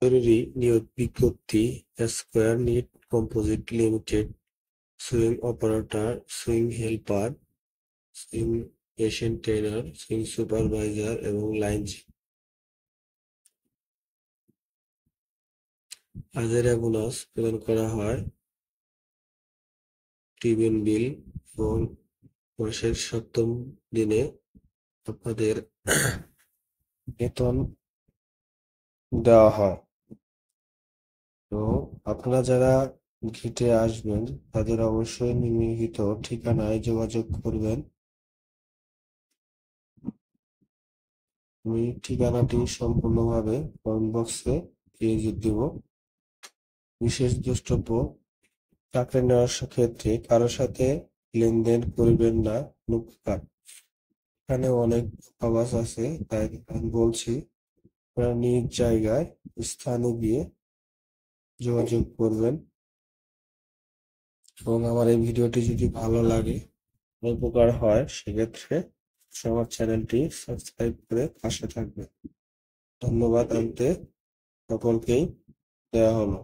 জরুরি নিয়োগ বিজ্ঞপ্তি square knit composite limited swing operator, swing helper, swing patient trainer, swing supervisor এবং line হাজিরা বোনাস প্রদান করা হয় টিবিএন বিল এবং মাসের ৭ম দিনে আপনাদের বেতন দেওয়া হয়। তো আপনারা যারা ঘেঁটে আসবেন তাদের অবশ্যই নিম্নলিখিত ঠিকানায় যোগাযোগ করবেন। আমি ঠিকানাটি সম্পূর্ণভাবে কমেন্ট বক্সে দিয়ে দেব। বিশেষ দ্রষ্টব্য, চাকরি নেওয়ার ক্ষেত্রে কারো সাথে লেনদেন করবেন না। এখানে অনেক আওয়াজ আছে, তাই আমি বলছি আপনারা নিজ জায়গায় স্থানে গিয়ে যোগাযোগ করবেন। এবং আমার এই ভিডিওটি যদি ভালো লাগে, উপকার হয়, সেক্ষেত্রে আমার চ্যানেলটি সাবস্ক্রাইব করে পাশে থাকবেন। ধন্যবাদ। সকলকেই দেওয়া হলো।